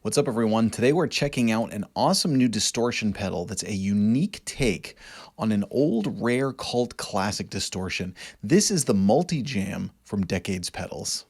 What's up, everyone? Today we're checking out an awesome new distortion pedal that's a unique take on an old, rare cult classic distortion. This is the Multijam from Decades Pedals.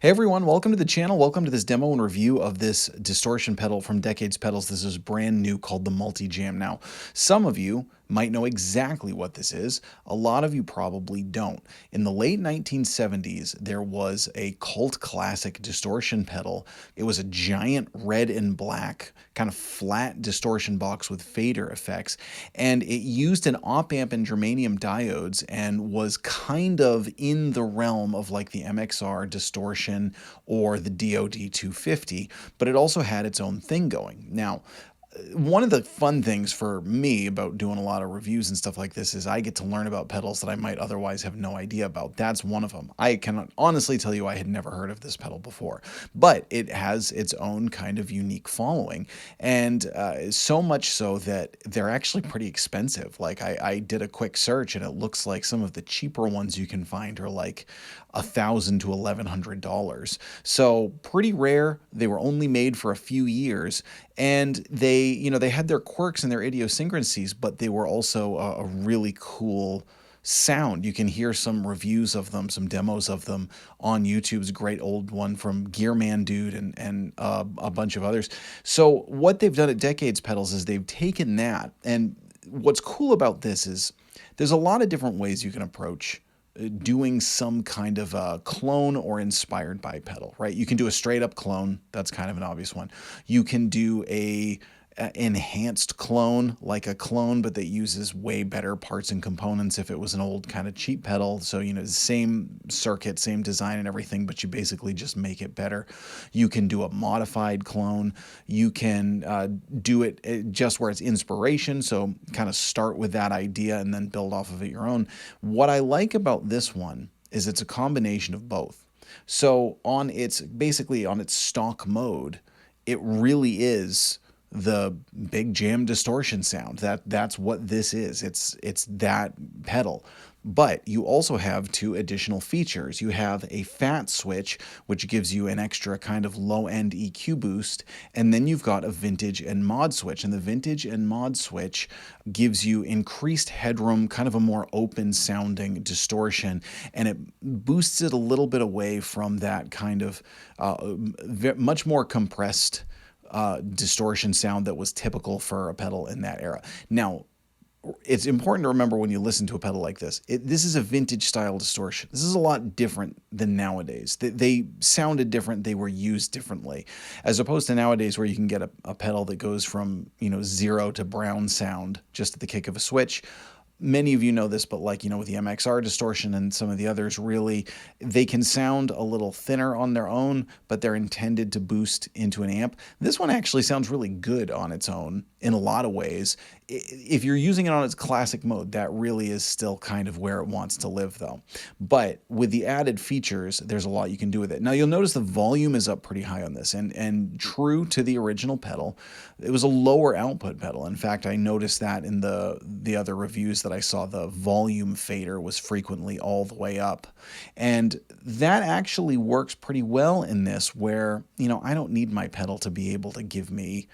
Hey everyone, welcome to the channel. Welcome to this demo and review of this distortion pedal from Decades Pedals. This is brand new, called the Multijam. Now, some of you might know exactly what this is. A lot of you probably don't. In the late 1970s, there was a cult classic distortion pedal. It was a giant red and black, kind of flat distortion box with fader effects, and it used an op-amp and germanium diodes and was kind of in the realm of like the MXR distortion or the DOD 250, but it also had its own thing going. Now, one of the fun things for me about doing a lot of reviews and stuff like this is I get to learn about pedals that I might otherwise have no idea about. That's one of them. I can honestly tell you I had never heard of this pedal before, but it has its own kind of unique following, and so much so that they're actually pretty expensive. Like I did a quick search and it looks like some of the cheaper ones you can find are like $1,000 to $1,100. So pretty rare. They were only made for a few years, and they had their quirks and their idiosyncrasies, but they were also a really cool sound. You can hear some reviews of them, some demos of them on YouTube's great old one from Gearman Dude and a bunch of others. So what they've done at Decades Pedals is they've taken that, and what's cool about this is there's a lot of different ways you can approach doing some kind of a clone or inspired by pedal, right? You can do a straight up clone. That's kind of an obvious one. You can do a enhanced clone, like a clone, but that uses way better parts and components if it was an old kind of cheap pedal. So, same circuit, same design and everything, but you basically just make it better. You can do a modified clone. You can do it just where it's inspiration. So kind of start with that idea and then build off of it your own. What I like about this one is it's a combination of both. So basically on its stock mode, it really is the Big Jam Distortion sound. That's what this is. It's that pedal. But you also have two additional features. You have a fat switch, which gives you an extra kind of low-end EQ boost, and then you've got a vintage and mod switch. And the vintage and mod switch gives you increased headroom, kind of a more open-sounding distortion, and it boosts it a little bit away from that kind of much more compressed distortion sound that was typical for a pedal in that era. Now, it's important to remember when you listen to a pedal like this, this is a vintage style distortion. This is a lot different than nowadays. They sounded different. They were used differently, as opposed to nowadays where you can get a pedal that goes from, zero to brown sound just at the kick of a switch. Many of you know this, but with the MXR distortion and some of the others, really, they can sound a little thinner on their own, but they're intended to boost into an amp. This one actually sounds really good on its own in a lot of ways. If you're using it on its classic mode, that really is still kind of where it wants to live, though. But with the added features, there's a lot you can do with it. Now, you'll notice the volume is up pretty high on this, and true to the original pedal, it was a lower output pedal. In fact, I noticed that in the other reviews that I saw, the volume fader was frequently all the way up. And that actually works pretty well in this, where, I don't need my pedal to be able to give me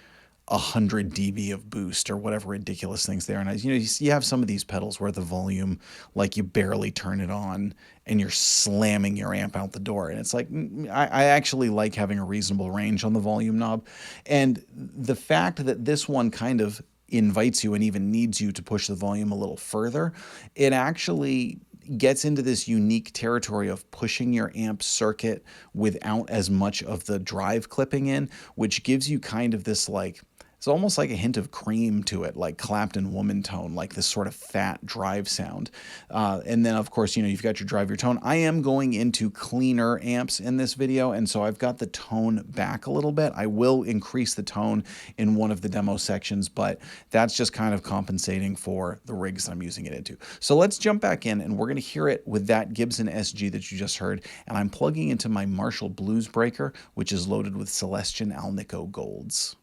100 dB of boost or whatever ridiculous things they are. And you have some of these pedals where the volume, like you barely turn it on and you're slamming your amp out the door. And it's like, I actually like having a reasonable range on the volume knob. And the fact that this one kind of invites you and even needs you to push the volume a little further, it actually gets into this unique territory of pushing your amp circuit without as much of the drive clipping in, which gives you kind of this like, it's almost like a hint of cream to it, like Clapton woman tone, like this sort of fat drive sound. And then, of course, you've got your drive, your tone. I am going into cleaner amps in this video, and so I've got the tone back a little bit. I will increase the tone in one of the demo sections, but that's just kind of compensating for the rigs I'm using it into. So let's jump back in, and we're going to hear it with that Gibson SG that you just heard, and I'm plugging into my Marshall Bluesbreaker, which is loaded with Celestion Alnico Golds.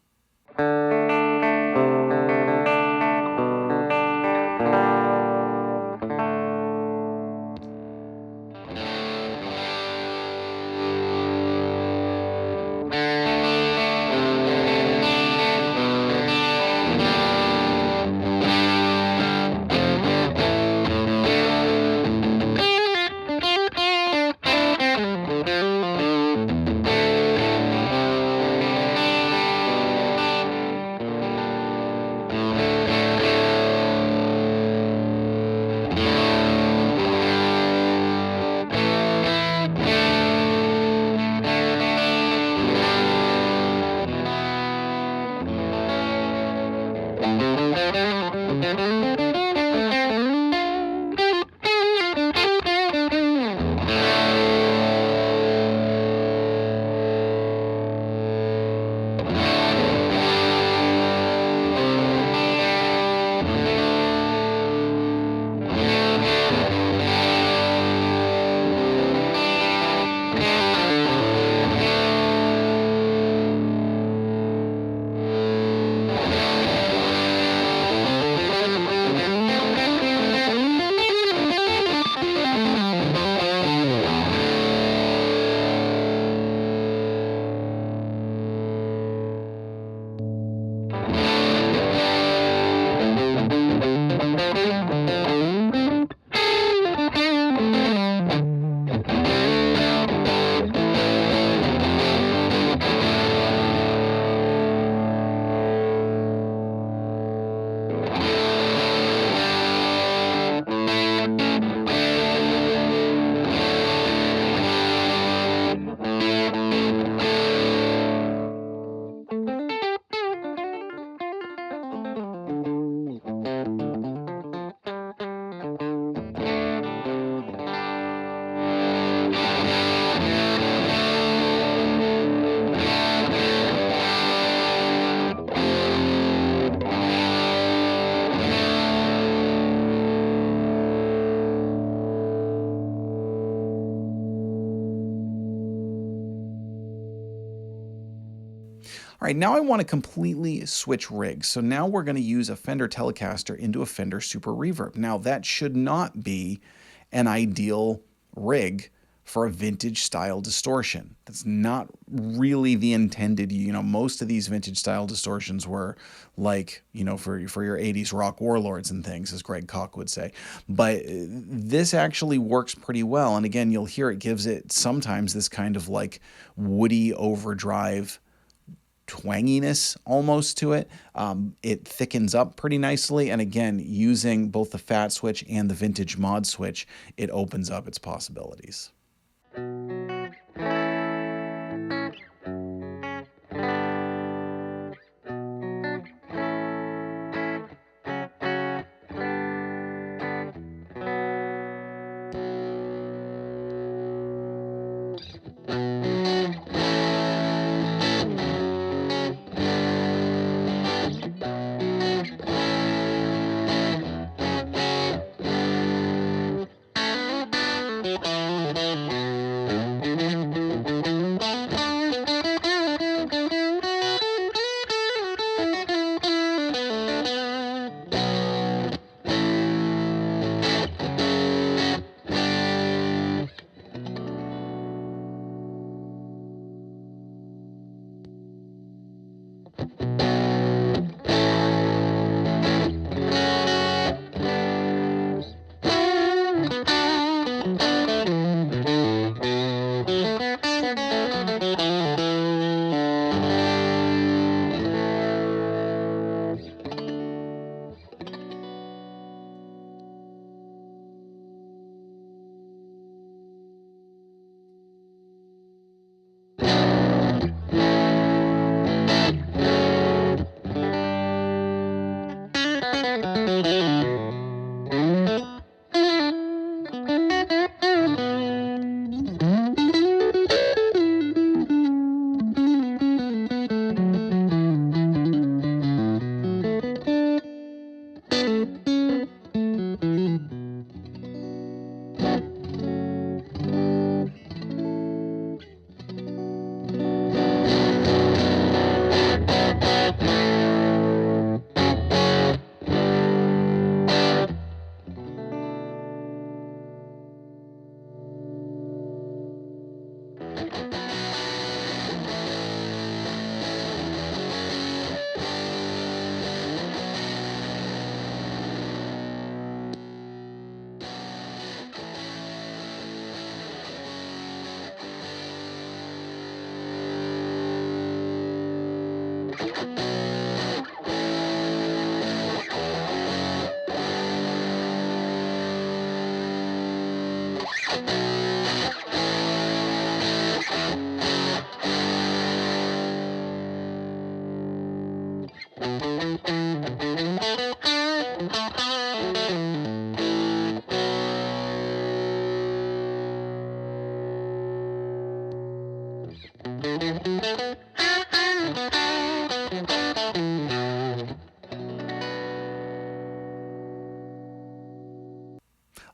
All right, now I want to completely switch rigs. So now we're going to use a Fender Telecaster into a Fender Super Reverb. Now that should not be an ideal rig for a vintage style distortion. That's not really the intended, most of these vintage style distortions were like, for your 80s rock warlords and things, as Greg Koch would say. But this actually works pretty well. And again, you'll hear it gives it sometimes this kind of like woody overdrive twanginess almost to it. It thickens up pretty nicely. And again, using both the fat switch and the vintage mod switch, it opens up its possibilities.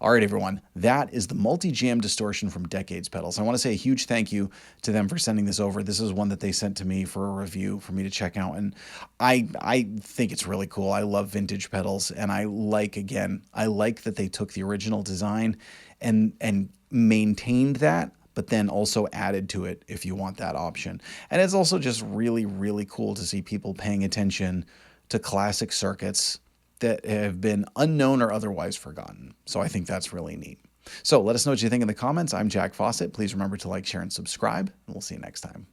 All right, everyone, that is the Multijam Distortion from Decades Pedals. I want to say a huge thank you to them for sending this over. This is one that they sent to me for a review for me to check out, and I think it's really cool. I love vintage pedals, and I like that they took the original design and maintained that, but then also added to it if you want that option. And it's also just really, really cool to see people paying attention to classic circuits that have been unknown or otherwise forgotten. So I think that's really neat. So let us know what you think in the comments. I'm Jack Fossett. Please remember to like, share, and subscribe, and we'll see you next time.